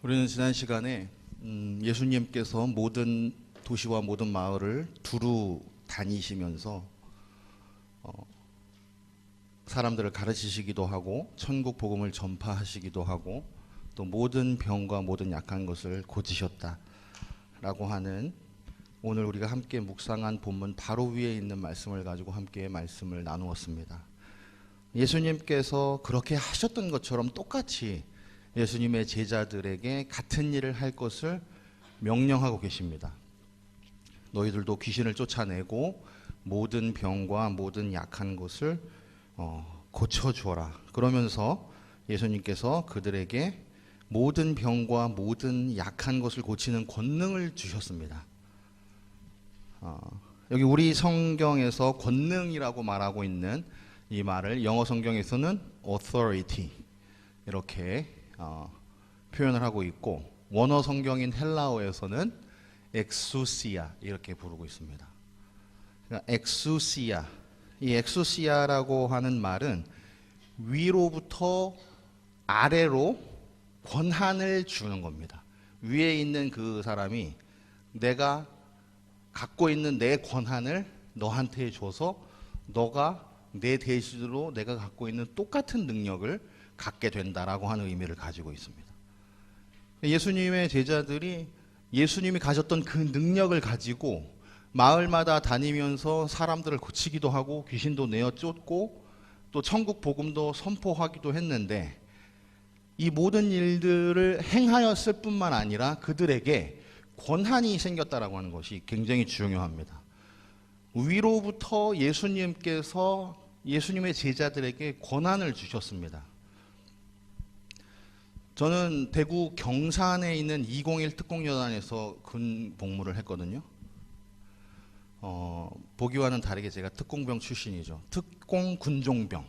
우리는 지난 시간에 예수님께서 모든 도시와 모든 마을을 두루 다니시면서 사람들을 가르치시기도 하고 천국 복음을 전파하시기도 하고 또 모든 병과 모든 약한 것을 고치셨다라고 하는 오늘 우리가 함께 묵상한 본문 바로 위에 있는 말씀을 가지고 함께 말씀을 나누었습니다. 예수님께서 그렇게 하셨던 것처럼 똑같이 예수님의 제자들에게 같은 일을 할 것을 명령하고 계십니다. 너희들도 귀신을 쫓아내고 모든 병과 모든 약한 것을 고쳐주어라. 그러면서 예수님께서 그들에게 모든 병과 모든 약한 것을 고치는 권능을 주셨습니다. 여기 우리 성경에서 권능이라고 말하고 있는 이 말을 영어 성경에서는 authority 이렇게 표현을 하고 있고 원어 성경인 헬라어에서는 엑수시아 이렇게 부르고 있습니다. 그러니까 엑수시아, 이 엑수시아라고 하는 말은 위로부터 아래로 권한을 주는 겁니다. 위에 있는 그 사람이 내가 갖고 있는 내 권한을 너한테 줘서 너가 내 대신으로 내가 갖고 있는 똑같은 능력을 갖게 된다라고 하는 의미를 가지고 있습니다. 예수님의 제자들이 예수님이 가졌던 그 능력을 가지고 마을마다 다니면서 사람들을 고치기도 하고 귀신도 내어 쫓고 또 천국 복음도 선포하기도 했는데 이 모든 일들을 행하였을 뿐만 아니라 그들에게 권한이 생겼다라고 하는 것이 굉장히 중요합니다. 위로부터 예수님께서 예수님의 제자들에게 권한을 주셨습니다. 저는 대구 경산에 있는 201 특공여단에서 군 복무를 했거든요. 보기와는 다르게 제가 특공병 출신이죠. 특공 군종병.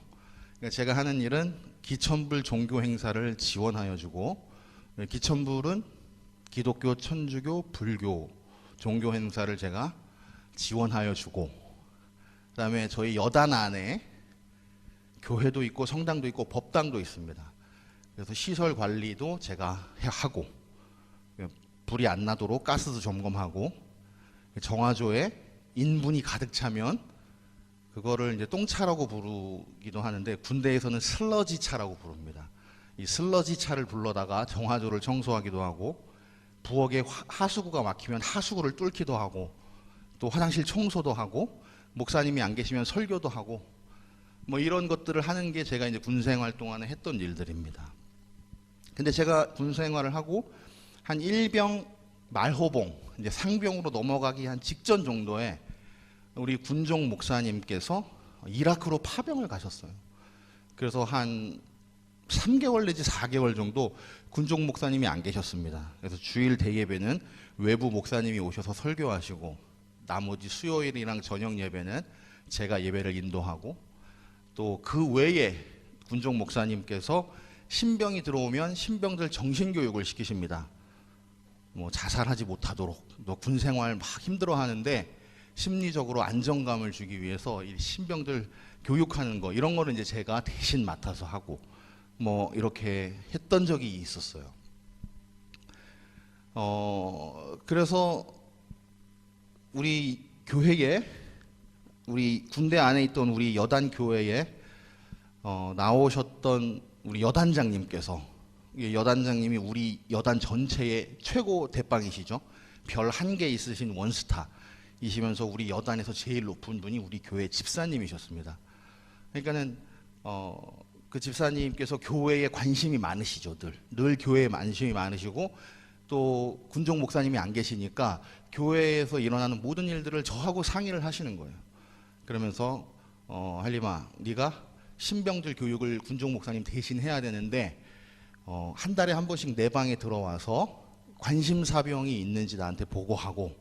그러니까 제가 하는 일은 기천불 종교 행사를 지원하여 주고, 기천불은 기독교, 천주교, 불교 종교 행사를 제가 지원하여 주고, 그다음에 저희 여단 안에 교회도 있고 성당도 있고 법당도 있습니다. 그래서 시설 관리도 제가 하고 불이 안 나도록 가스도 점검하고 정화조에 인분이 가득 차면 그거를 이제 똥차라고 부르기도 하는데 군대에서는 슬러지 차라고 부릅니다. 이 슬러지 차를 불러다가 정화조를 청소하기도 하고 부엌에 하수구가 막히면 하수구를 뚫기도 하고 또 화장실 청소도 하고 목사님이 안 계시면 설교도 하고 뭐 이런 것들을 하는 게 제가 이제 군 생활 동안에 했던 일들입니다. 근데 제가 군 생활을 하고 한 일병 말호봉 이제 상병으로 넘어가기 한 직전 정도에 우리 군종 목사님께서 이라크로 파병을 가셨어요. 그래서 한 3개월 내지 4개월 정도 군종 목사님이 안 계셨습니다. 그래서 주일 대예배는 외부 목사님이 오셔서 설교하시고 나머지 수요일이랑 저녁 예배는 제가 예배를 인도하고 또 그 외에 군종 목사님께서 신병이 들어오면 신병들 정신교육을 시키십니다. 뭐 자살하지 못하도록 너 군생활 막 힘들어하는데 심리적으로 안정감을 주기 위해서 이 신병들 교육하는 거 이런 거를 이제 제가 대신 맡아서 하고 뭐 이렇게 했던 적이 있었어요. 그래서 우리 교회에 우리 군대 안에 있던 우리 여단 교회에 나오셨던 우리 여단장님께서 여단장님이 우리 여단 전체의 최고 대빵이시죠. 별 1개 있으신 원스타이시면서 우리 여단에서 제일 높은 분이 우리 교회 집사님이셨습니다. 그러니까는 그 집사님께서 교회에 관심이 많으시죠. 늘 교회에 관심이 많으시고 또 군종 목사님이 안 계시니까 교회에서 일어나는 모든 일들을 저하고 상의를 하시는 거예요. 그러면서 할림아 네가 신병들 교육을 군종 목사님 대신 해야 되는데 한 달에 한 번씩 내 방에 들어와서 관심사병이 있는지 나한테 보고하고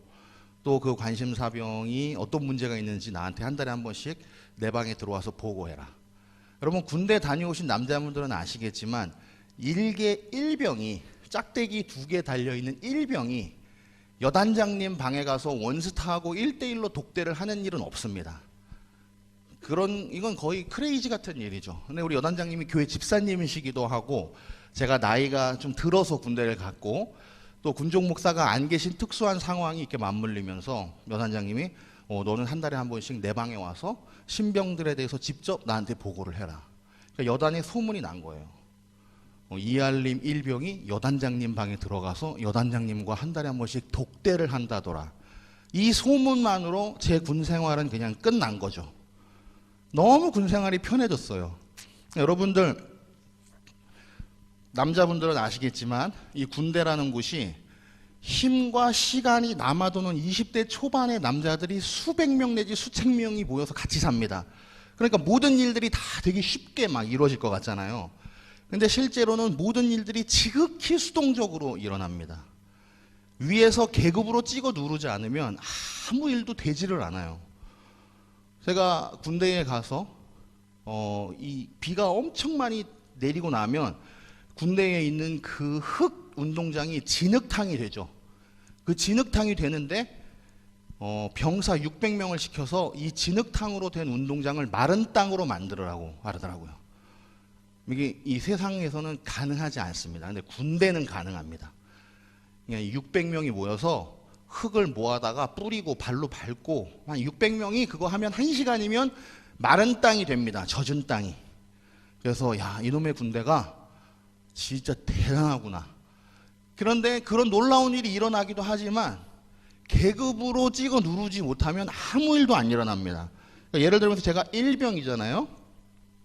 또 그 관심사병이 어떤 문제가 있는지 나한테 한 달에 한 번씩 내 방에 들어와서 보고해라. 여러분 군대 다녀오신 남자분들은 아시겠지만 일병이 짝대기 2개 달려있는 일병이 여단장님 방에 가서 원스타하고 1대1로 독대를 하는 일은 없습니다. 이건 거의 크레이지 같은 일이죠. 근데 우리 여단장님이 교회 집사님이시기도 하고 제가 나이가 좀 들어서 군대를 갔고 또 군종 목사가 안 계신 특수한 상황이 이렇게 맞물리면서 여단장님이 너는 한 달에 한 번씩 내 방에 와서 신병들에 대해서 직접 나한테 보고를 해라. 그러니까 여단에 소문이 난 거예요. 이알림 일병이 여단장님 방에 들어가서 여단장님과 한 달에 한 번씩 독대를 한다더라. 이 소문만으로 제 군 생활은 그냥 끝난 거죠. 너무 군 생활이 편해졌어요. 여러분들 남자분들은 아시겠지만 이 군대라는 곳이 힘과 시간이 남아도는 20대 초반의 남자들이 수백 명 내지 수천 명이 모여서 같이 삽니다. 그러니까 모든 일들이 다 되게 쉽게 막 이루어질 것 같잖아요. 근데 실제로는 모든 일들이 지극히 수동적으로 일어납니다. 위에서 계급으로 찍어 누르지 않으면 아무 일도 되지를 않아요. 제가 군대에 가서 이 비가 엄청 많이 내리고 나면 군대에 있는 그 흙 운동장이 진흙탕이 되죠. 그 진흙탕이 되는데 병사 600명을 시켜서 이 진흙탕으로 된 운동장을 마른 땅으로 만들으라고 하더라고요. 이게 이 세상에서는 가능하지 않습니다. 근데 군대는 가능합니다. 600명이 모여서 흙을 모아다가 뿌리고 발로 밟고 한 600명이 그거 하면 1시간이면 마른 땅이 됩니다. 젖은 땅이. 그래서 야, 이놈의 군대가 진짜 대단하구나. 그런데 그런 놀라운 일이 일어나기도 하지만 계급으로 찍어 누르지 못하면 아무 일도 안 일어납니다. 그러니까 예를 들면서 제가 일병이잖아요.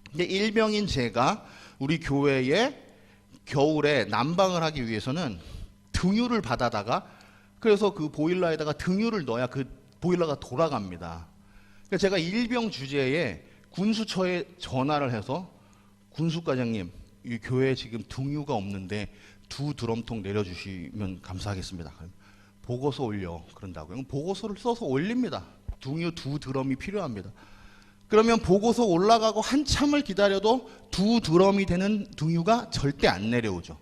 근데 일병인 제가 우리 교회에 겨울에 난방을 하기 위해서는 등유를 받아다가 그래서 그 보일러에다가 등유를 넣어야 그 보일러가 돌아갑니다. 그러니까 제가 일병 주제에 군수처에 전화를 해서 군수과장님, 이 교회에 지금 등유가 없는데 2드럼통 내려주시면 감사하겠습니다. 보고서 올려 그런다고요. 보고서를 써서 올립니다. 등유 2드럼이 필요합니다. 그러면 보고서 올라가고 한참을 기다려도 2드럼이 되는 등유가 절대 안 내려오죠.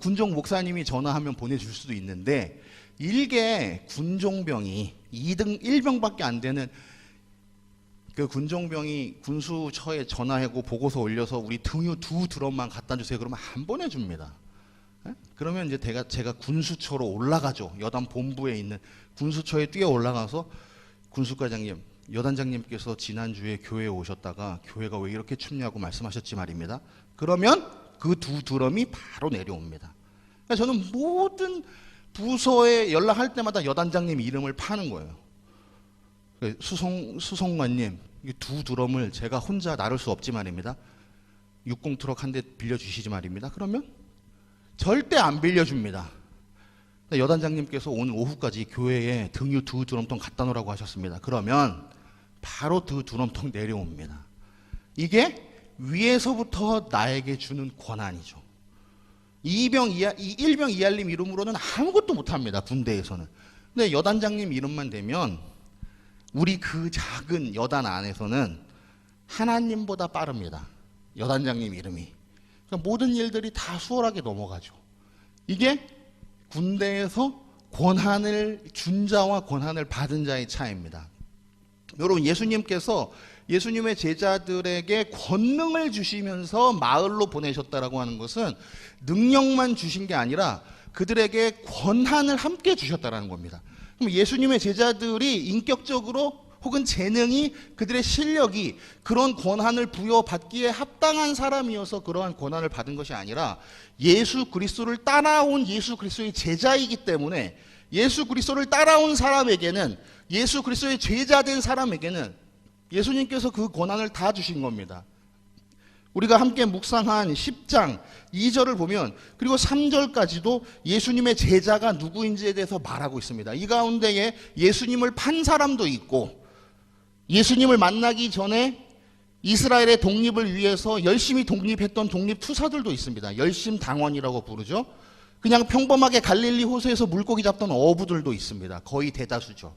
군종 목사님이 전화하면 보내줄 수도 있는데 일개 군종병이 2등 1병밖에 안 되는 그 군종병이 군수처에 전화하고 보고서 올려서 우리 등유 2드럼만 갖다 주세요. 그러면 안 보내줍니다. 그러면 이제 제가 군수처로 올라가죠. 여단 본부에 있는 군수처에 뛰어 올라가서 군수과장님, 여단장님께서 지난주에 교회에 오셨다가 교회가 왜 이렇게 춥냐고 말씀하셨지 말입니다. 그러면 그 2드럼이 바로 내려옵니다. 그러니까 저는 모든 부서에 연락할 때마다 여단장님 이름을 파는 거예요. 수송관님, 이 2드럼을 제가 혼자 나를 수 없지 말입니다. 60트럭 한 대 빌려주시지 말입니다. 그러면 절대 안 빌려줍니다. 여단장님께서 오늘 오후까지 교회에 등유 2드럼통 갖다 놓으라고 하셨습니다. 그러면 바로 2드럼통 내려옵니다. 이게 위에서부터 나에게 주는 권한이죠. 일병 이알림 이름으로는 아무것도 못합니다. 군대에서는. 근데 여단장님 이름만 되면 우리 그 작은 여단 안에서는 하나님보다 빠릅니다. 여단장님 이름이. 그러니까 모든 일들이 다 수월하게 넘어가죠. 이게 군대에서 권한을 준 자와 권한을 받은 자의 차이입니다. 여러분, 예수님께서 예수님의 제자들에게 권능을 주시면서 마을로 보내셨다라고 하는 것은 능력만 주신 게 아니라 그들에게 권한을 함께 주셨다라는 겁니다. 그럼 예수님의 제자들이 인격적으로 혹은 재능이 그들의 실력이 그런 권한을 부여받기에 합당한 사람이어서 그러한 권한을 받은 것이 아니라 예수 그리스도를 따라온 예수 그리스도의 제자이기 때문에 예수 그리스도를 따라온 사람에게는 예수 그리스도의 제자된 사람에게는 예수님께서 그 권한을 다 주신 겁니다. 우리가 함께 묵상한 10장 2절을 보면 그리고 3절까지도 예수님의 제자가 누구인지에 대해서 말하고 있습니다. 이 가운데에 예수님을 판 사람도 있고 예수님을 만나기 전에 이스라엘의 독립을 위해서 열심히 독립했던 독립투사들도 있습니다. 열심당원이라고 부르죠. 그냥 평범하게 갈릴리 호수에서 물고기 잡던 어부들도 있습니다. 거의 대다수죠.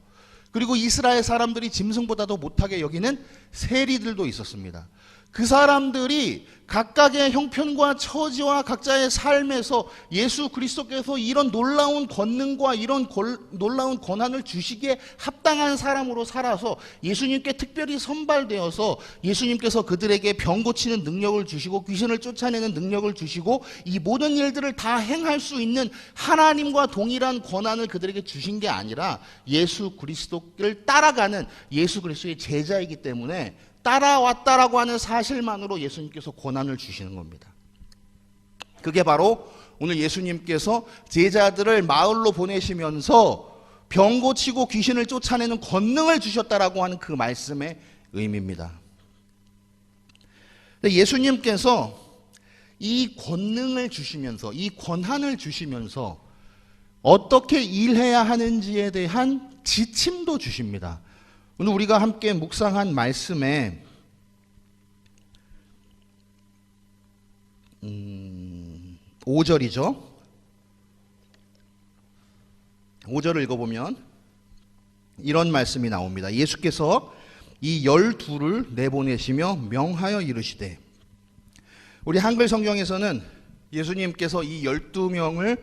그리고 이스라엘 사람들이 짐승보다도 못하게 여기는 세리들도 있었습니다. 그 사람들이 각각의 형편과 처지와 각자의 삶에서 예수 그리스도께서 이런 놀라운 권능과 이런 놀라운 권한을 주시기에 합당한 사람으로 살아서 예수님께 특별히 선발되어서 예수님께서 그들에게 병 고치는 능력을 주시고 귀신을 쫓아내는 능력을 주시고 이 모든 일들을 다 행할 수 있는 하나님과 동일한 권한을 그들에게 주신 게 아니라 예수 그리스도를 따라가는 예수 그리스도의 제자이기 때문에 따라왔다라고 하는 사실만으로 예수님께서 권한을 주시는 겁니다. 그게 바로 오늘 예수님께서 제자들을 마을로 보내시면서 병 고치고 귀신을 쫓아내는 권능을 주셨다라고 하는 그 말씀의 의미입니다. 예수님께서 이 권능을 주시면서 이 권한을 주시면서 어떻게 일해야 하는지에 대한 지침도 주십니다. 오늘 우리가 함께 묵상한 말씀에 5절이죠. 5절을 읽어보면 이런 말씀이 나옵니다. 예수께서 이 12를 내보내시며 명하여 이르시되, 우리 한글 성경에서는 예수님께서 이 12명을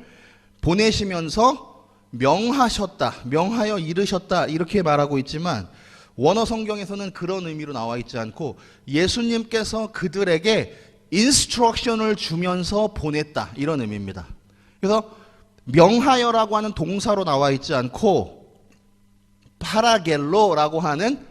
보내시면서 명하셨다, 명하여 이르셨다 이렇게 말하고 있지만 원어 성경에서는 그런 의미로 나와 있지 않고 예수님께서 그들에게 인스트럭션을 주면서 보냈다 이런 의미입니다. 그래서 명하여라고 하는 동사로 나와 있지 않고 파라겔로라고 하는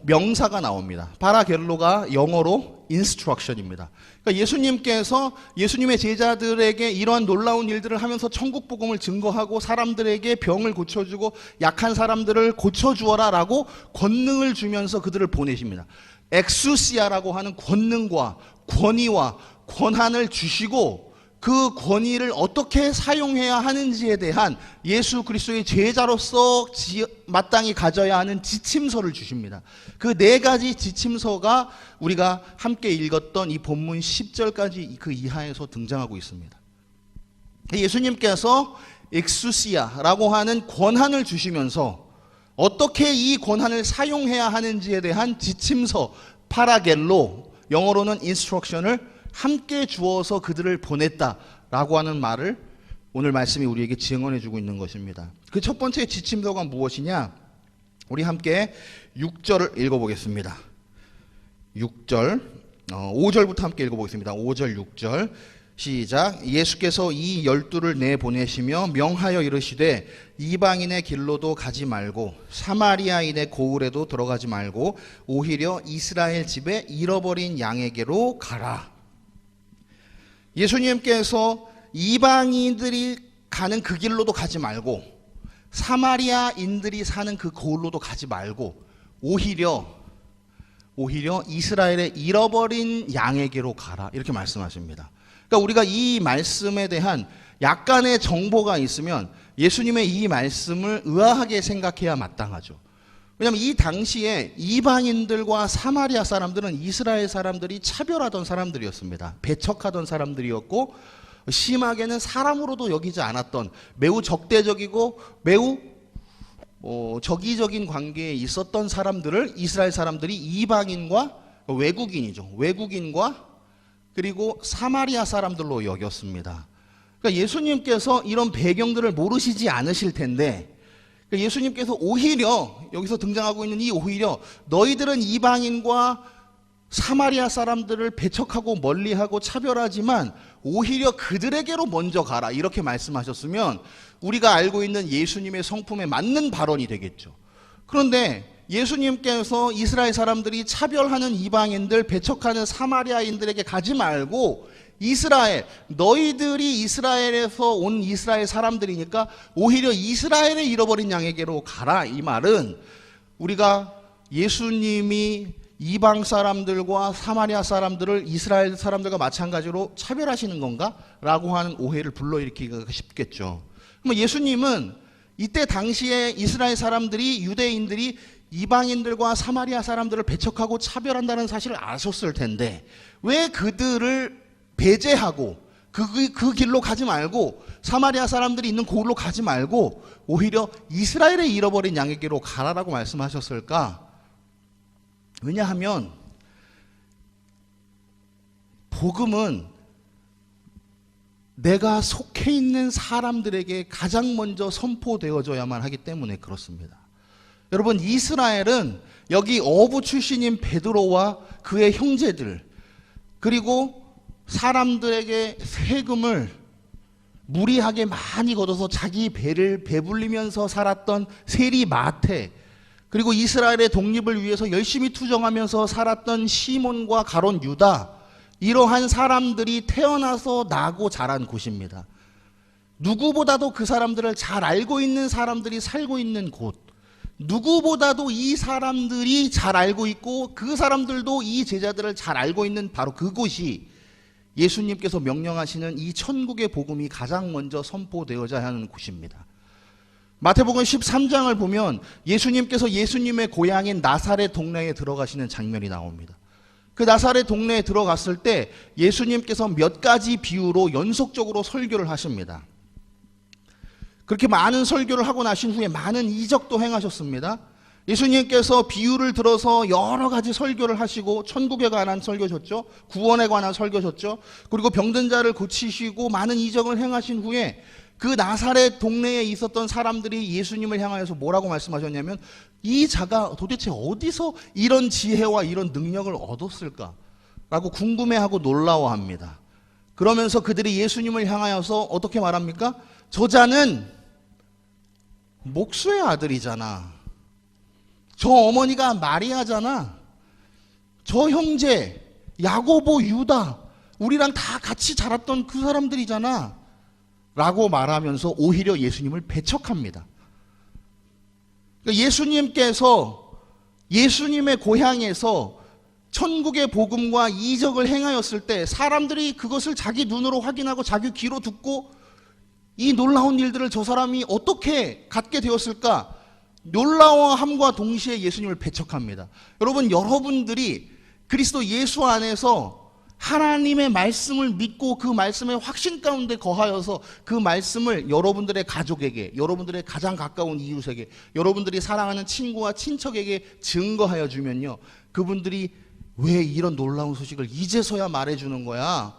명사가 나옵니다. 파라겔로가 영어로 인스트럭션입니다. 그러니까 예수님께서 예수님의 제자들에게 이러한 놀라운 일들을 하면서 천국 복음을 증거하고 사람들에게 병을 고쳐주고 약한 사람들을 고쳐주어라 라고 권능을 주면서 그들을 보내십니다. 엑수시아라고 하는 권능과 권위와 권한을 주시고 그 권위를 어떻게 사용해야 하는지에 대한 예수 그리스도의 제자로서 마땅히 가져야 하는 지침서를 주십니다. 그 4가지 지침서가 우리가 함께 읽었던 이 본문 10절까지 그 이하에서 등장하고 있습니다. 예수님께서 엑수시아라고 하는 권한을 주시면서 어떻게 이 권한을 사용해야 하는지에 대한 지침서 파라겔로, 영어로는 인스트럭션을 함께 주어서 그들을 보냈다라고 하는 말을 오늘 말씀이 우리에게 증언해 주고 있는 것입니다. 그 첫 번째 지침서가 무엇이냐? 우리 함께 6절을 읽어보겠습니다. 6절, 5절부터 함께 읽어보겠습니다. 5절, 6절 시작. 예수께서 이 12를 내보내시며 명하여 이르시되 이방인의 길로도 가지 말고 사마리아인의 고을에도 들어가지 말고 오히려 이스라엘 집에 잃어버린 양에게로 가라. 예수님께서 이방인들이 가는 그 길로도 가지 말고 사마리아인들이 사는 그 고을로도 가지 말고 오히려 이스라엘의 잃어버린 양에게로 가라 이렇게 말씀하십니다. 그러니까 우리가 이 말씀에 대한 약간의 정보가 있으면 예수님의 이 말씀을 의아하게 생각해야 마땅하죠. 왜냐하면 이 당시에 이방인들과 사마리아 사람들은 이스라엘 사람들이 차별하던 사람들이었습니다. 배척하던 사람들이었고 심하게는 사람으로도 여기지 않았던 매우 적대적이고 매우 적이적인 관계에 있었던 사람들을 이스라엘 사람들이 이방인과 외국인이죠. 외국인과 그리고 사마리아 사람들로 여겼습니다. 그러니까 예수님께서 이런 배경들을 모르시지 않으실 텐데 예수님께서 오히려 여기서 등장하고 있는 이 오히려 너희들은 이방인과 사마리아 사람들을 배척하고 멀리하고 차별하지만 오히려 그들에게로 먼저 가라 이렇게 말씀하셨으면 우리가 알고 있는 예수님의 성품에 맞는 발언이 되겠죠. 그런데 예수님께서 이스라엘 사람들이 차별하는 이방인들, 배척하는 사마리아인들에게 가지 말고 이스라엘, 너희들이 이스라엘에서 온 이스라엘 사람들이니까 오히려 이스라엘에 잃어버린 양에게로 가라 이 말은 우리가 예수님이 이방 사람들과 사마리아 사람들을 이스라엘 사람들과 마찬가지로 차별하시는 건가? 라고 하는 오해를 불러일으키기가 쉽겠죠. 그럼 예수님은 이때 당시에 이스라엘 사람들이 유대인들이 이방인들과 사마리아 사람들을 배척하고 차별한다는 사실을 아셨을 텐데 왜 그들을 배제하고 그 길로 가지 말고 사마리아 사람들이 있는 고을로 가지 말고 오히려 이스라엘에 잃어버린 양에게로 가라라고 말씀하셨을까? 왜냐하면 복음은 내가 속해 있는 사람들에게 가장 먼저 선포되어져야만 하기 때문에 그렇습니다. 여러분, 이스라엘은 여기 어부 출신인 베드로와 그의 형제들, 그리고 사람들에게 세금을 무리하게 많이 걷어서 자기 배를 배불리면서 살았던 세리 마태, 그리고 이스라엘의 독립을 위해서 열심히 투정하면서 살았던 시몬과 가론 유다, 이러한 사람들이 태어나서 나고 자란 곳입니다. 누구보다도 그 사람들을 잘 알고 있는 사람들이 살고 있는 곳, 누구보다도 이 사람들이 잘 알고 있고 그 사람들도 이 제자들을 잘 알고 있는 바로 그곳이 예수님께서 명령하시는 이 천국의 복음이 가장 먼저 선포되어야 하는 곳입니다. 마태복음 13장을 보면 예수님께서 예수님의 고향인 나사렛 동네에 들어가시는 장면이 나옵니다. 그 나사렛 동네에 들어갔을 때 예수님께서 몇 가지 비유로 연속적으로 설교를 하십니다. 그렇게 많은 설교를 하고 나신 후에 많은 이적도 행하셨습니다. 예수님께서 비유를 들어서 여러 가지 설교를 하시고 천국에 관한 설교셨죠. 구원에 관한 설교셨죠. 그리고 병든 자를 고치시고 많은 이적을 행하신 후에 그 나사렛 동네에 있었던 사람들이 예수님을 향하여서 뭐라고 말씀하셨냐면, 이 자가 도대체 어디서 이런 지혜와 이런 능력을 얻었을까? 라고 궁금해하고 놀라워합니다. 그러면서 그들이 예수님을 향하여서 어떻게 말합니까? 저 자는 목수의 아들이잖아. 저 어머니가 마리아잖아. 저 형제 야고보, 유다, 우리랑 다 같이 자랐던 그 사람들이잖아. 라고 말하면서 오히려 예수님을 배척합니다. 그러니까 예수님께서 예수님의 고향에서 천국의 복음과 이적을 행하였을 때 사람들이 그것을 자기 눈으로 확인하고 자기 귀로 듣고 이 놀라운 일들을 저 사람이 어떻게 갖게 되었을까? 놀라워함과 동시에 예수님을 배척합니다. 여러분, 여러분들이 그리스도 예수 안에서 하나님의 말씀을 믿고 그 말씀의 확신 가운데 거하여서 그 말씀을 여러분들의 가족에게, 여러분들의 가장 가까운 이웃에게, 여러분들이 사랑하는 친구와 친척에게 증거하여 주면요, 그분들이 왜 이런 놀라운 소식을 이제서야 말해주는 거야?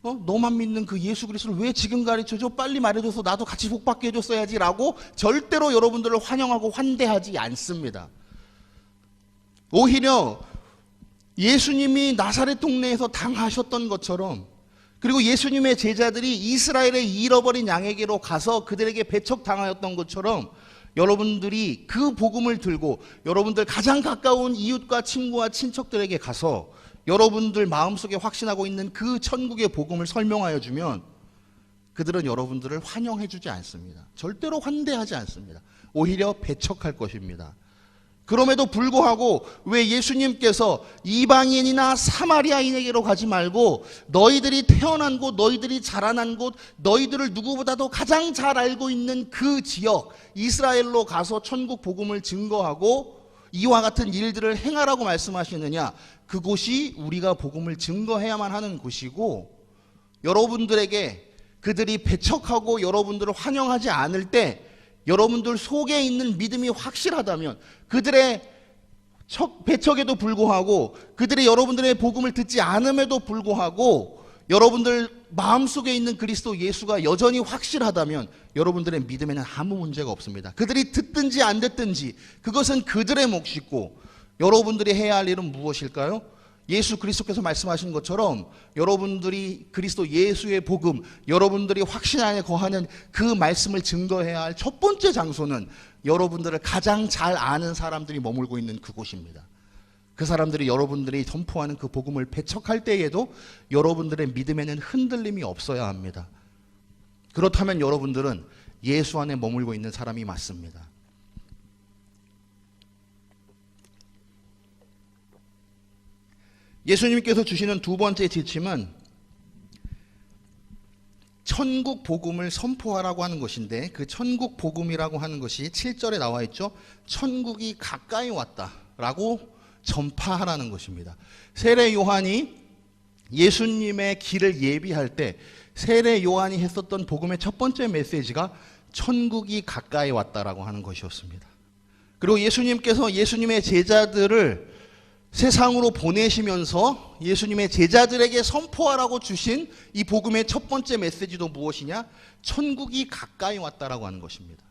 너만 믿는 그 예수 그리스도를 왜 지금 가르쳐줘? 빨리 말해줘서 나도 같이 복받게 해줬어야지 라고 절대로 여러분들을 환영하고 환대하지 않습니다. 오히려 예수님이 나사렛 동네에서 당하셨던 것처럼, 그리고 예수님의 제자들이 이스라엘의 잃어버린 양에게로 가서 그들에게 배척당하였던 것처럼, 여러분들이 그 복음을 들고 여러분들 가장 가까운 이웃과 친구와 친척들에게 가서 여러분들 마음속에 확신하고 있는 그 천국의 복음을 설명하여 주면 그들은 여러분들을 환영해 주지 않습니다. 절대로 환대하지 않습니다. 오히려 배척할 것입니다. 그럼에도 불구하고 왜 예수님께서 이방인이나 사마리아인에게로 가지 말고 너희들이 태어난 곳, 너희들이 자라난 곳, 너희들을 누구보다도 가장 잘 알고 있는 그 지역 이스라엘로 가서 천국 복음을 증거하고 이와 같은 일들을 행하라고 말씀하시느냐? 그곳이 우리가 복음을 증거해야만 하는 곳이고, 여러분들에게 그들이 배척하고 여러분들을 환영하지 않을 때 여러분들 속에 있는 믿음이 확실하다면, 그들의 배척에도 불구하고 그들의 여러분들의 복음을 듣지 않음에도 불구하고 여러분들 마음속에 있는 그리스도 예수가 여전히 확실하다면 여러분들의 믿음에는 아무 문제가 없습니다. 그들이 듣든지 안 듣든지 그것은 그들의 몫이고, 여러분들이 해야 할 일은 무엇일까요? 예수 그리스도께서 말씀하신 것처럼 여러분들이 그리스도 예수의 복음, 여러분들이 확신 안에 거하는 그 말씀을 증거해야 할 첫 번째 장소는 여러분들을 가장 잘 아는 사람들이 머물고 있는 그곳입니다. 그 사람들이 여러분들이 선포하는 그 복음을 배척할 때에도 여러분들의 믿음에는 흔들림이 없어야 합니다. 그렇다면 여러분들은 예수 안에 머물고 있는 사람이 맞습니다. 예수님께서 주시는 두 번째 지침은 천국 복음을 선포하라고 하는 것인데, 그 천국 복음이라고 하는 것이 7절에 나와 있죠. 천국이 가까이 왔다라고 전파하라는 것입니다. 세례 요한이 예수님의 길을 예비할 때 세례 요한이 했었던 복음의 첫 번째 메시지가 천국이 가까이 왔다라고 하는 것이었습니다. 그리고 예수님께서 예수님의 제자들을 세상으로 보내시면서 예수님의 제자들에게 선포하라고 주신 이 복음의 첫 번째 메시지도 무엇이냐? 천국이 가까이 왔다라고 하는 것입니다.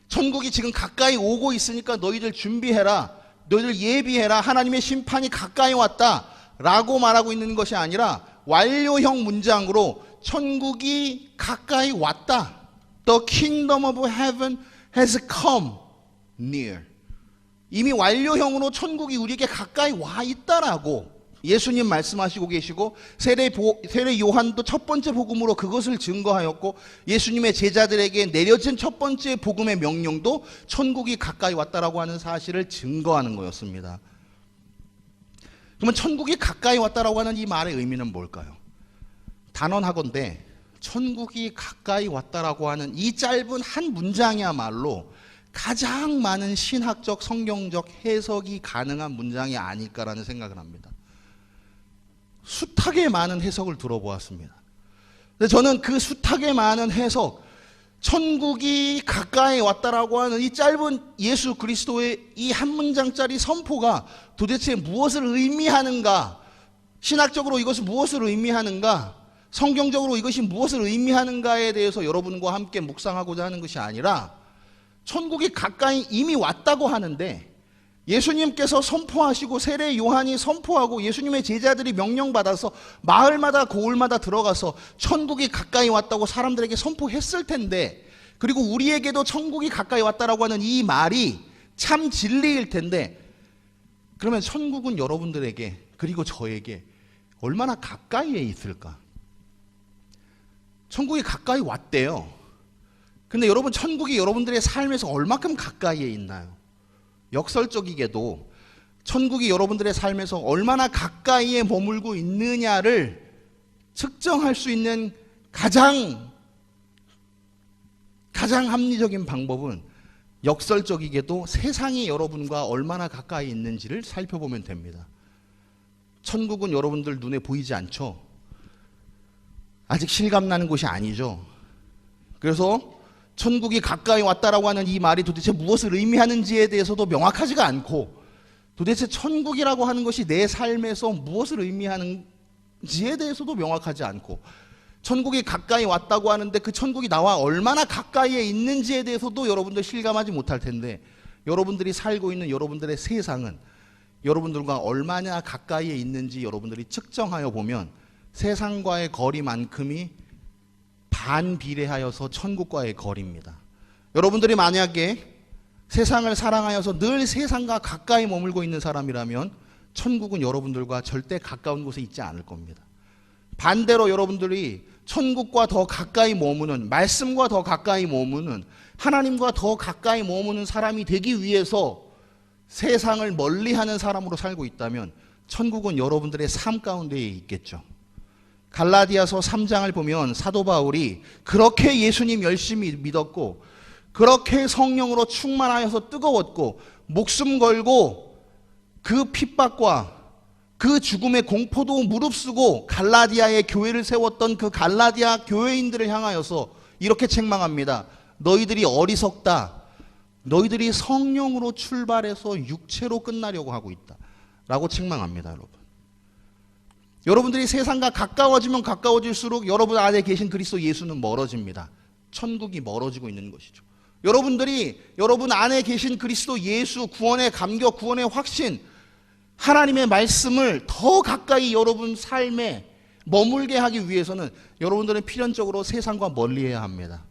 천국이 지금 가까이 오고 있으니까 너희들 준비해라, 너희들 예비해라, 하나님의 심판이 가까이 왔다라고 말하고 있는 것이 아니라 완료형 문장으로 천국이 가까이 왔다. The kingdom of heaven has come near. 이미 완료형으로 천국이 우리에게 가까이 와 있다라고 예수님 말씀하시고 계시고, 세례 요한도 첫 번째 복음으로 그것을 증거하였고, 예수님의 제자들에게 내려진 첫 번째 복음의 명령도 천국이 가까이 왔다라고 하는 사실을 증거하는 거였습니다. 그러면 천국이 가까이 왔다라고 하는 이 말의 의미는 뭘까요? 단언하건대 천국이 가까이 왔다라고 하는 이 짧은 한 문장이야말로 가장 많은 신학적 성경적 해석이 가능한 문장이 아닐까라는 생각을 합니다. 숱하게 많은 해석을 들어보았습니다. 저는 그 숱하게 많은 해석, 천국이 가까이 왔다라고 하는 이 짧은 예수 그리스도의 이 한 문장짜리 선포가 도대체 무엇을 의미하는가, 신학적으로 이것이 무엇을 의미하는가, 성경적으로 이것이 무엇을 의미하는가에 대해서 여러분과 함께 묵상하고자 하는 것이 아니라, 천국이 가까이 이미 왔다고 하는데 예수님께서 선포하시고 세례 요한이 선포하고 예수님의 제자들이 명령받아서 마을마다 고을마다 들어가서 천국이 가까이 왔다고 사람들에게 선포했을 텐데, 그리고 우리에게도 천국이 가까이 왔다라고 하는 이 말이 참 진리일 텐데, 그러면 천국은 여러분들에게 그리고 저에게 얼마나 가까이에 있을까? 천국이 가까이 왔대요. 근데 여러분, 천국이 여러분들의 삶에서 얼마큼 가까이에 있나요? 역설적이게도 천국이 여러분들의 삶에서 얼마나 가까이에 머물고 있느냐를 측정할 수 있는 가장 합리적인 방법은 역설적이게도 세상이 여러분과 얼마나 가까이 있는지를 살펴보면 됩니다. 천국은 여러분들 눈에 보이지 않죠? 아직 실감나는 곳이 아니죠. 그래서 천국이 가까이 왔다라고 하는 이 말이 도대체 무엇을 의미하는지에 대해서도 명확하지가 않고, 도대체 천국이라고 하는 것이 내 삶에서 무엇을 의미하는지에 대해서도 명확하지 않고, 천국이 가까이 왔다고 하는데 그 천국이 나와 얼마나 가까이에 있는지에 대해서도 여러분들 실감하지 못할 텐데, 여러분들이 살고 있는 여러분들의 세상은 여러분들과 얼마나 가까이에 있는지 여러분들이 측정하여 보면 세상과의 거리만큼이 반비례하여서 천국과의 거리입니다. 여러분들이 만약에 세상을 사랑하여서 늘 세상과 가까이 머물고 있는 사람이라면 천국은 여러분들과 절대 가까운 곳에 있지 않을 겁니다. 반대로 여러분들이 천국과 더 가까이 머무는, 말씀과 더 가까이 머무는, 하나님과 더 가까이 머무는 사람이 되기 위해서 세상을 멀리하는 사람으로 살고 있다면 천국은 여러분들의 삶 가운데에 있겠죠. 갈라디아서 3장을 보면 사도 바울이 그렇게 예수님 열심히 믿었고, 그렇게 성령으로 충만하여서 뜨거웠고, 목숨 걸고 그 핍박과 그 죽음의 공포도 무릅쓰고 갈라디아의 교회를 세웠던 그 갈라디아 교회인들을 향하여서 이렇게 책망합니다. 너희들이 어리석다. 너희들이 성령으로 출발해서 육체로 끝나려고 하고 있다 라고 책망합니다. 여러분들이 세상과 가까워지면 가까워질수록 여러분 안에 계신 그리스도 예수는 멀어집니다. 천국이 멀어지고 있는 것이죠. 여러분들이 여러분 안에 계신 그리스도 예수, 구원의 감격, 구원의 확신, 하나님의 말씀을 더 가까이 여러분 삶에 머물게 하기 위해서는 여러분들은 필연적으로 세상과 멀리해야 합니다.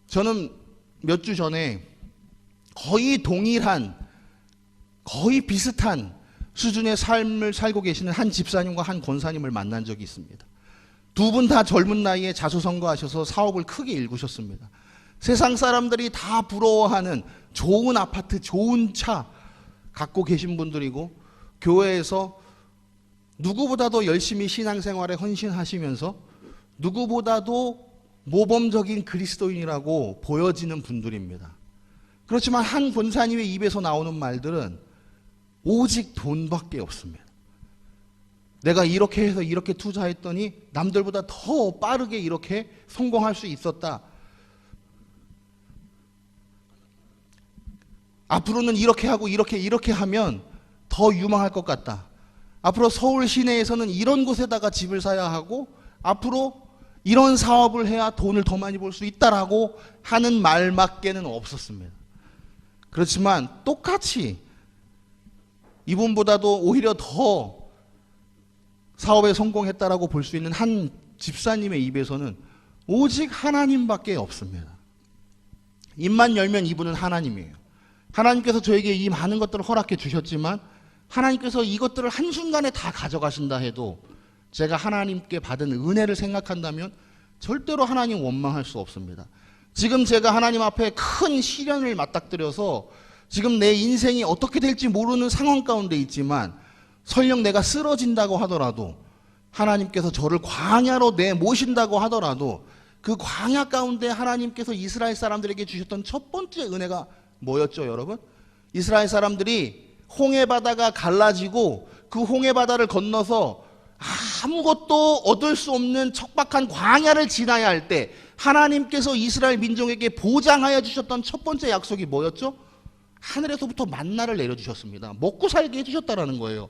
저는 몇 주 전에 거의 동일한, 거의 비슷한 수준의 삶을 살고 계시는 한 집사님과 한 권사님을 만난 적이 있습니다. 두 분 다 젊은 나이에 자수성가하셔서 사업을 크게 일구셨습니다. 세상 사람들이 다 부러워하는 좋은 아파트, 좋은 차 갖고 계신 분들이고, 교회에서 누구보다도 열심히 신앙생활에 헌신하시면서 누구보다도 모범적인 그리스도인이라고 보여지는 분들입니다. 그렇지만 한 권사님의 입에서 나오는 말들은 오직 돈밖에 없습니다. 내가 이렇게 해서 이렇게 투자했더니 남들보다 더 빠르게 이렇게 성공할 수 있었다. 앞으로는 이렇게 하고 이렇게 하면 더 유망할 것 같다. 앞으로 서울 시내에서는 이런 곳에다가 집을 사야 하고 앞으로 이런 사업을 해야 돈을 더 많이 벌 수 있다라고 하는 말밖에는 없었습니다. 그렇지만 똑같이 이분보다도 오히려 더 사업에 성공했다라고 볼 수 있는 한 집사님의 입에서는 오직 하나님밖에 없습니다. 입만 열면 이분은 하나님이에요. 하나님께서 저에게 이 많은 것들을 허락해 주셨지만 하나님께서 이것들을 한순간에 다 가져가신다 해도 제가 하나님께 받은 은혜를 생각한다면 절대로 하나님 원망할 수 없습니다. 지금 제가 하나님 앞에 큰 시련을 맞닥뜨려서 지금 내 인생이 어떻게 될지 모르는 상황 가운데 있지만 설령 내가 쓰러진다고 하더라도 하나님께서 저를 광야로 내모신다고 하더라도 그 광야 가운데 하나님께서 이스라엘 사람들에게 주셨던 첫 번째 은혜가 뭐였죠, 여러분? 이스라엘 사람들이 홍해바다가 갈라지고 그 홍해바다를 건너서 아무것도 얻을 수 없는 척박한 광야를 지나야 할 때 하나님께서 이스라엘 민족에게 보장하여 주셨던 첫 번째 약속이 뭐였죠? 하늘에서부터 만나를 내려주셨습니다. 먹고 살게 해주셨다라는 거예요.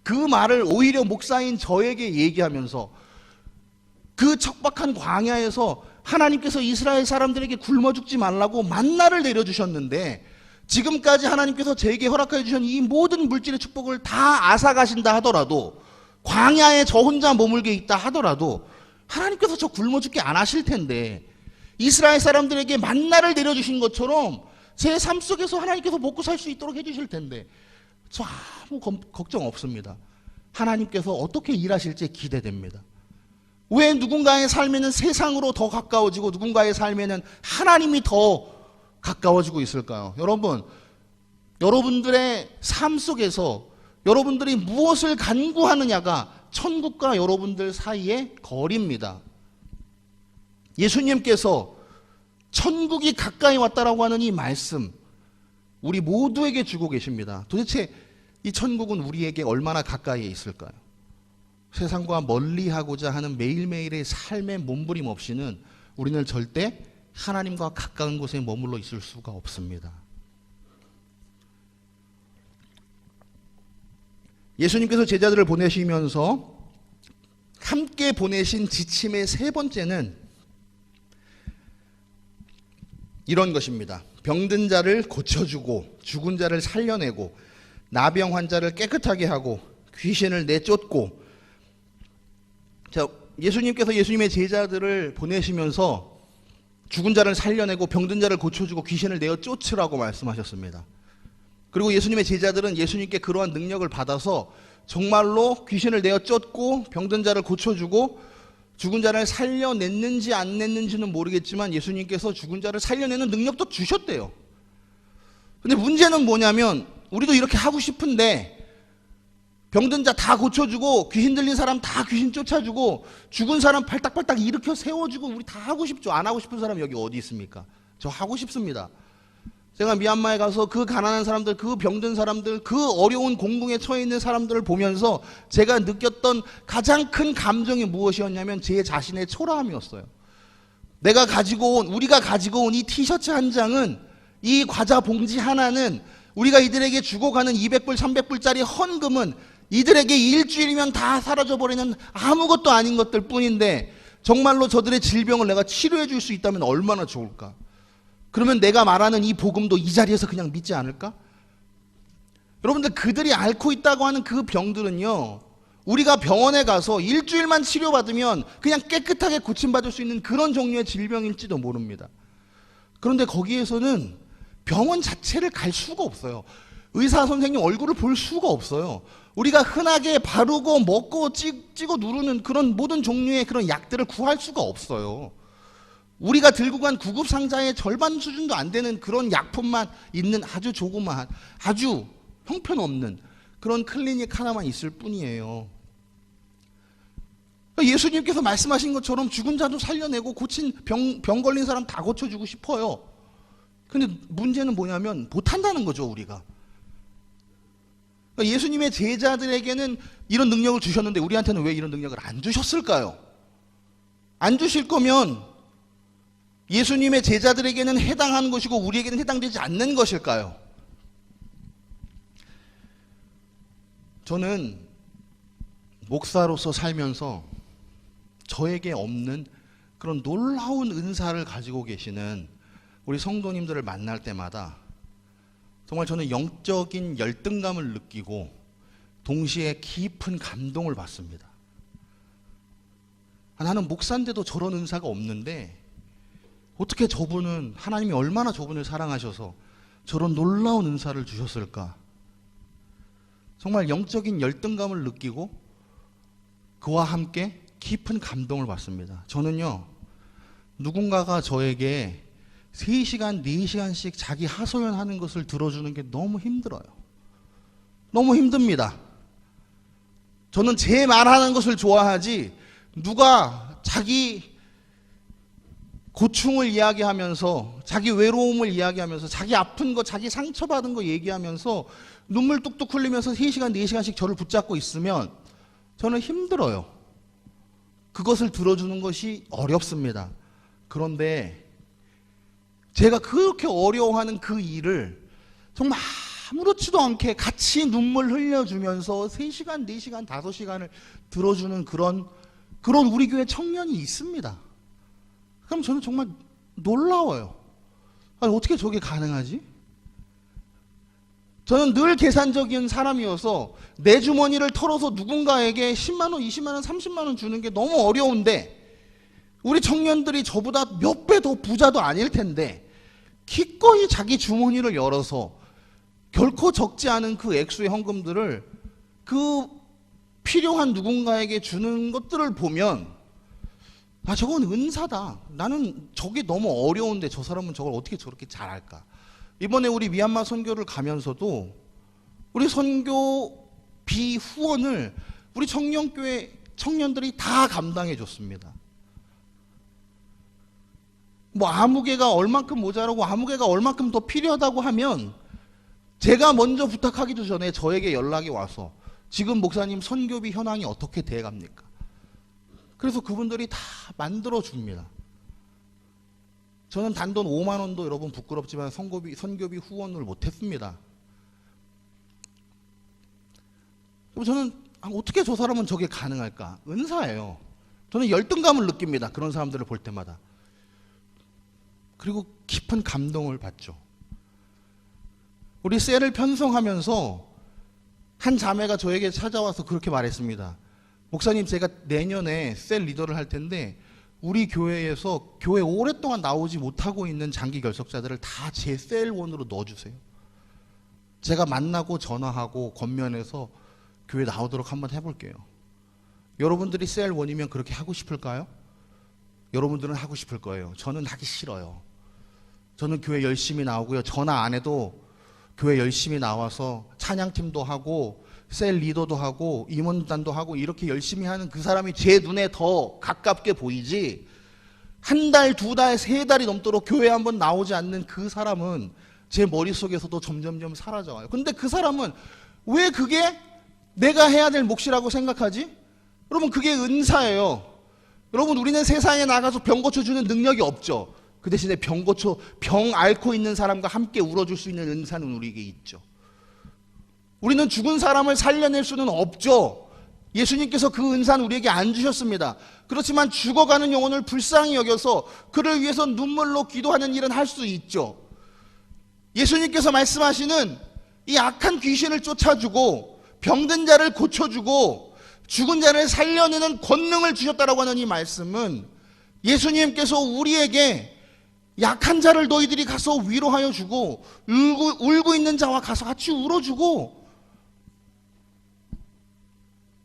그 말을 오히려 목사인 저에게 얘기하면서 그 척박한 광야에서 하나님께서 이스라엘 사람들에게 굶어 죽지 말라고 만나를 내려주셨는데 지금까지 하나님께서 제게 허락해 주신 이 모든 물질의 축복을 다 앗아가신다 하더라도 광야에 저 혼자 머물게 있다 하더라도 하나님께서 저 굶어 죽게 안 하실 텐데 이스라엘 사람들에게 만나를 내려주신 것처럼 제 삶 속에서 하나님께서 먹고 살 수 있도록 해주실 텐데 저 아무 걱정 없습니다. 하나님께서 어떻게 일하실지 기대됩니다. 왜 누군가의 삶에는 세상으로 더 가까워지고 누군가의 삶에는 하나님이 더 가까워지고 있을까요? 여러분, 여러분들의 삶 속에서 여러분들이 무엇을 간구하느냐가 천국과 여러분들 사이의 거리입니다. 예수님께서 천국이 가까이 왔다라고 하는 이 말씀 우리 모두에게 주고 계십니다. 도대체 이 천국은 우리에게 얼마나 가까이에 있을까요? 세상과 멀리하고자 하는 매일매일의 삶의 몸부림 없이는 우리는 절대 하나님과 가까운 곳에 머물러 있을 수가 없습니다. 예수님께서 제자들을 보내시면서 함께 보내신 지침의 세 번째는 이런 것입니다. 병든 자를 고쳐주고 죽은 자를 살려내고 나병 환자를 깨끗하게 하고 귀신을 내쫓고. 자, 예수님께서 예수님의 제자들을 보내시면서 죽은 자를 살려내고 병든 자를 고쳐주고 귀신을 내어 쫓으라고 말씀하셨습니다. 그리고 예수님의 제자들은 예수님께 그러한 능력을 받아서 정말로 귀신을 내어 쫓고 병든 자를 고쳐주고 죽은 자를 살려냈는지 안 냈는지는 모르겠지만 예수님께서 죽은 자를 살려내는 능력도 주셨대요. 근데 문제는 뭐냐면 우리도 이렇게 하고 싶은데 병든 자 다 고쳐주고 귀신 들린 사람 다 귀신 쫓아주고 죽은 사람 발딱발딱 일으켜 세워주고 우리 다 하고 싶죠. 안 하고 싶은 사람 여기 어디 있습니까? 저 하고 싶습니다. 제가 미얀마에 가서 그 가난한 사람들, 그 병든 사람들, 그 어려운 공궁에 처해 있는 사람들을 보면서 제가 느꼈던 가장 큰 감정이 무엇이었냐면 제 자신의 초라함이었어요. 우리가 가지고 온 이 티셔츠 한 장은, 이 과자 봉지 하나는, 우리가 이들에게 주고 가는 200불, 300불짜리 헌금은 이들에게 일주일이면 다 사라져버리는 아무것도 아닌 것들 뿐인데 정말로 저들의 질병을 내가 치료해 줄 수 있다면 얼마나 좋을까? 그러면 내가 말하는 이 복음도 이 자리에서 그냥 믿지 않을까? 여러분들, 그들이 앓고 있다고 하는 그 병들은요, 우리가 병원에 가서 일주일만 치료받으면 그냥 깨끗하게 고침받을 수 있는 그런 종류의 질병일지도 모릅니다. 그런데 거기에서는 병원 자체를 갈 수가 없어요. 의사 선생님 얼굴을 볼 수가 없어요. 우리가 흔하게 바르고 먹고 찍어 누르는 그런 모든 종류의 그런 약들을 구할 수가 없어요. 우리가 들고 간 구급 상자의 절반 수준도 안 되는 그런 약품만 있는 아주 조그마한, 아주 형편없는 그런 클리닉 하나만 있을 뿐이에요. 예수님께서 말씀하신 것처럼 죽은 자도 살려내고 병 걸린 사람 다 고쳐주고 싶어요. 근데 문제는 뭐냐면 못한다는 거죠, 우리가. 예수님의 제자들에게는 이런 능력을 주셨는데 우리한테는 왜 이런 능력을 안 주셨을까요? 안 주실 거면 예수님의 제자들에게는 해당하는 것이고 우리에게는 해당되지 않는 것일까요? 저는 목사로서 살면서 저에게 없는 그런 놀라운 은사를 가지고 계시는 우리 성도님들을 만날 때마다 정말 저는 영적인 열등감을 느끼고 동시에 깊은 감동을 받습니다. 나는 목사인데도 저런 은사가 없는데 어떻게 저분은, 하나님이 얼마나 저분을 사랑하셔서 저런 놀라운 은사를 주셨을까? 정말 영적인 열등감을 느끼고 그와 함께 깊은 감동을 받습니다. 저는요, 누군가가 저에게 3시간, 4시간씩 자기 하소연하는 것을 들어주는 게 너무 힘들어요. 너무 힘듭니다. 저는 제 말하는 것을 좋아하지, 누가 자기 고충을 이야기하면서, 자기 외로움을 이야기하면서, 자기 아픈 거, 자기 상처받은 거 얘기하면서 눈물 뚝뚝 흘리면서 3시간, 4시간씩 저를 붙잡고 있으면 저는 힘들어요. 그것을 들어주는 것이 어렵습니다. 그런데 제가 그렇게 어려워하는 그 일을 정말 아무렇지도 않게 같이 눈물 흘려주면서 3시간, 4시간, 5시간을 들어주는 그런 우리 교회 청년이 있습니다. 그럼 저는 정말 놀라워요. 아니, 어떻게 저게 가능하지? 저는 늘 계산적인 사람이어서 내 주머니를 털어서 누군가에게 10만 원, 20만 원, 30만 원 주는 게 너무 어려운데, 우리 청년들이 저보다 몇 배 더 부자도 아닐 텐데 기꺼이 자기 주머니를 열어서 결코 적지 않은 그 액수의 헌금들을 그 필요한 누군가에게 주는 것들을 보면, 아, 저건 은사다. 나는 저게 너무 어려운데 저 사람은 저걸 어떻게 저렇게 잘할까? 이번에 우리 미얀마 선교를 가면서도 우리 선교비 후원을 우리 청년교회 청년들이 다 감당해 줬습니다. 뭐 아무개가 얼만큼 모자라고 아무개가 얼만큼 더 필요하다고 하면 제가 먼저 부탁하기도 전에 저에게 연락이 와서 지금 목사님 선교비 현황이 어떻게 돼갑니까? 그래서 그분들이 다 만들어 줍니다. 저는 단돈 5만 원도 여러분 부끄럽지만 선교비 후원을 못했습니다. 저는 어떻게 저 사람은 저게 가능할까? 은사예요. 저는 열등감을 느낍니다. 그런 사람들을 볼 때마다. 그리고 깊은 감동을 받죠. 우리 셀을 편성하면서 한 자매가 저에게 찾아와서 그렇게 말했습니다. 목사님, 제가 내년에 셀 리더를 할 텐데 우리 교회에서 교회 오랫동안 나오지 못하고 있는 장기 결석자들을 다 제 셀원으로 넣어주세요. 제가 만나고 전화하고 권면해서 교회 나오도록 한번 해볼게요. 여러분들이 셀원이면 그렇게 하고 싶을까요? 여러분들은 하고 싶을 거예요. 저는 하기 싫어요. 저는 교회 열심히 나오고요. 전화 안 해도 교회 열심히 나와서 찬양팀도 하고 셀 리더도 하고 임원단도 하고 이렇게 열심히 하는 그 사람이 제 눈에 더 가깝게 보이지, 한 달, 2달, 3달이 넘도록 교회에 한번 나오지 않는 그 사람은 제 머릿속에서도 점점점 사라져요. 근데 그 사람은 왜 그게 내가 해야 될 몫이라고 생각하지? 여러분, 그게 은사예요. 여러분, 우리는 세상에 나가서 병 고쳐주는 능력이 없죠. 그 대신에 병 앓고 있는 사람과 함께 울어줄 수 있는 은사는 우리에게 있죠. 우리는 죽은 사람을 살려낼 수는 없죠. 예수님께서 그 은사는 우리에게 안 주셨습니다. 그렇지만 죽어가는 영혼을 불쌍히 여겨서 그를 위해서 눈물로 기도하는 일은 할 수 있죠. 예수님께서 말씀하시는 이 악한 귀신을 쫓아주고 병든 자를 고쳐주고 죽은 자를 살려내는 권능을 주셨다라고 하는 이 말씀은, 예수님께서 우리에게 약한 자를 너희들이 가서 위로하여 주고 울고 있는 자와 가서 같이 울어주고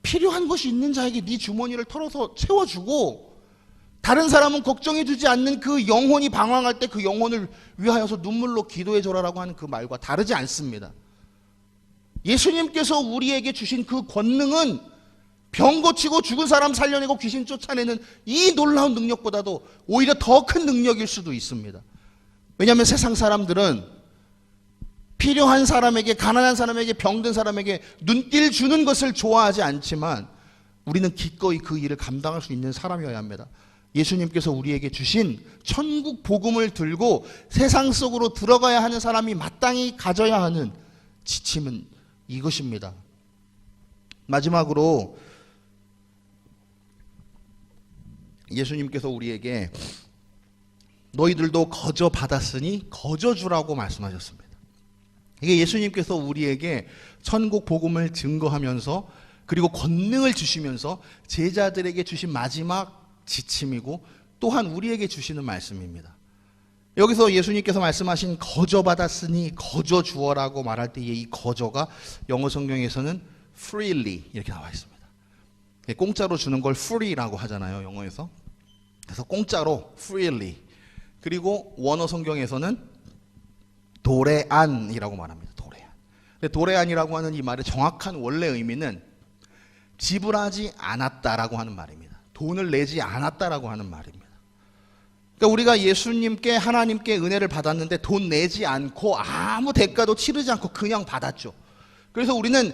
필요한 것이 있는 자에게 네 주머니를 털어서 채워주고, 다른 사람은 걱정해주지 않는 그 영혼이 방황할 때 그 영혼을 위하여서 눈물로 기도해줘라라고 하는 그 말과 다르지 않습니다. 예수님께서 우리에게 주신 그 권능은 병 고치고 죽은 사람 살려내고 귀신 쫓아내는 이 놀라운 능력보다도 오히려 더 큰 능력일 수도 있습니다. 왜냐하면 세상 사람들은 필요한 사람에게, 가난한 사람에게, 병든 사람에게 눈길 주는 것을 좋아하지 않지만 우리는 기꺼이 그 일을 감당할 수 있는 사람이어야 합니다. 예수님께서 우리에게 주신 천국 복음을 들고 세상 속으로 들어가야 하는 사람이 마땅히 가져야 하는 지침은 이것입니다. 마지막으로 예수님께서 우리에게 너희들도 거저 받았으니 거저 주라고 말씀하셨습니다. 이게 예수님께서 우리에게 천국 복음을 증거하면서 그리고 권능을 주시면서 제자들에게 주신 마지막 지침이고 또한 우리에게 주시는 말씀입니다. 여기서 예수님께서 말씀하신 거저 받았으니 거저 주어라고 말할 때의 이 거저가 영어 성경에서는 freely 이렇게 나와 있습니다. 공짜로 주는 걸 free라고 하잖아요, 영어에서. 그래서 공짜로 freely. 그리고 원어 성경에서는 도레안이라고 말합니다. 도레안. 도레안이라고 하는 이 말의 정확한 원래 의미는 지불하지 않았다라고 하는 말입니다. 돈을 내지 않았다라고 하는 말입니다. 그러니까 우리가 예수님께 하나님께 은혜를 받았는데 돈 내지 않고 아무 대가도 치르지 않고 그냥 받았죠. 그래서 우리는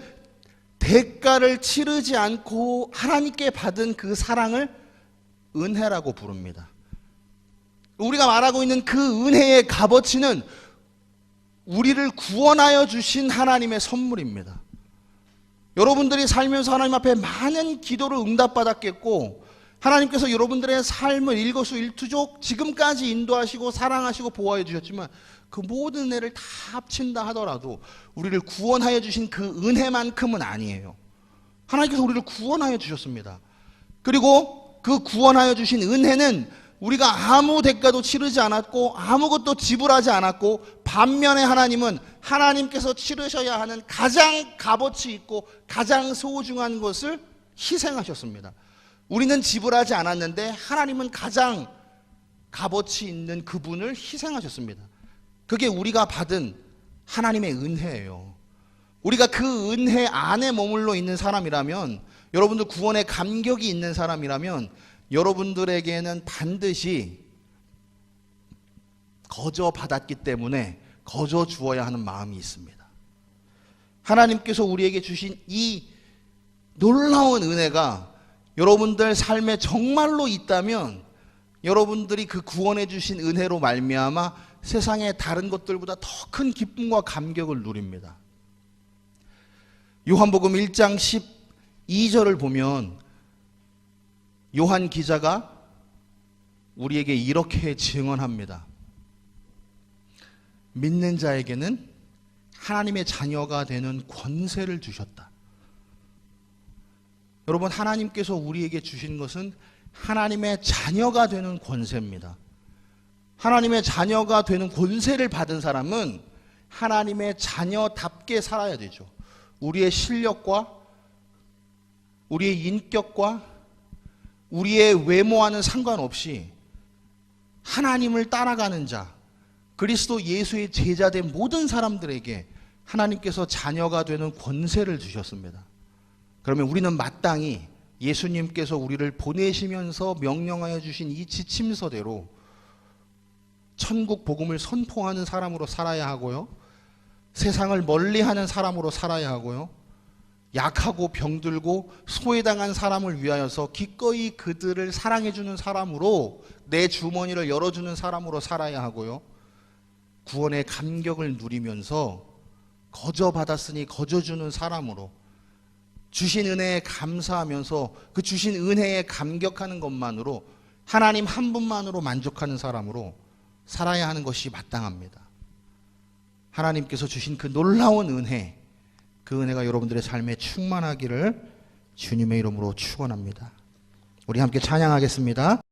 대가를 치르지 않고 하나님께 받은 그 사랑을 은혜라고 부릅니다. 우리가 말하고 있는 그 은혜의 값어치는 우리를 구원하여 주신 하나님의 선물입니다. 여러분들이 살면서 하나님 앞에 많은 기도를 응답받았겠고 하나님께서 여러분들의 삶을 일거수일투족 지금까지 인도하시고 사랑하시고 보호해 주셨지만 그 모든 은혜를 다 합친다 하더라도 우리를 구원하여 주신 그 은혜만큼은 아니에요. 하나님께서 우리를 구원하여 주셨습니다. 그리고 그 구원하여 주신 은혜는 우리가 아무 대가도 치르지 않았고 아무것도 지불하지 않았고 반면에 하나님은 하나님께서 치르셔야 하는 가장 값어치 있고 가장 소중한 것을 희생하셨습니다. 우리는 지불하지 않았는데 하나님은 가장 값어치 있는 그분을 희생하셨습니다. 그게 우리가 받은 하나님의 은혜예요. 우리가 그 은혜 안에 머물러 있는 사람이라면, 여러분들 구원에 감격이 있는 사람이라면 여러분들에게는 반드시 거저 받았기 때문에 거저 주어야 하는 마음이 있습니다. 하나님께서 우리에게 주신 이 놀라운 은혜가 여러분들 삶에 정말로 있다면 여러분들이 그 구원해 주신 은혜로 말미암아 세상의 다른 것들보다 더 큰 기쁨과 감격을 누립니다. 요한복음 1장 12절을 보면 요한 기자가 우리에게 이렇게 증언합니다. 믿는 자에게는 하나님의 자녀가 되는 권세를 주셨다. 여러분, 하나님께서 우리에게 주신 것은 하나님의 자녀가 되는 권세입니다. 하나님의 자녀가 되는 권세를 받은 사람은 하나님의 자녀답게 살아야 되죠. 우리의 실력과 우리의 인격과 우리의 외모와는 상관없이 하나님을 따라가는 자, 그리스도 예수의 제자된 모든 사람들에게 하나님께서 자녀가 되는 권세를 주셨습니다. 그러면 우리는 마땅히 예수님께서 우리를 보내시면서 명령하여 주신 이 지침서대로 천국 복음을 선포하는 사람으로 살아야 하고요. 세상을 멀리하는 사람으로 살아야 하고요. 약하고 병들고 소외당한 사람을 위하여서 기꺼이 그들을 사랑해주는 사람으로, 내 주머니를 열어주는 사람으로 살아야 하고요. 구원의 감격을 누리면서 거저 받았으니 거저 주는 사람으로, 주신 은혜에 감사하면서 그 주신 은혜에 감격하는 것만으로, 하나님 한 분만으로 만족하는 사람으로 살아야 하는 것이 마땅합니다. 하나님께서 주신 그 놀라운 은혜, 그 은혜가 여러분들의 삶에 충만하기를 주님의 이름으로 축원합니다. 우리 함께 찬양하겠습니다.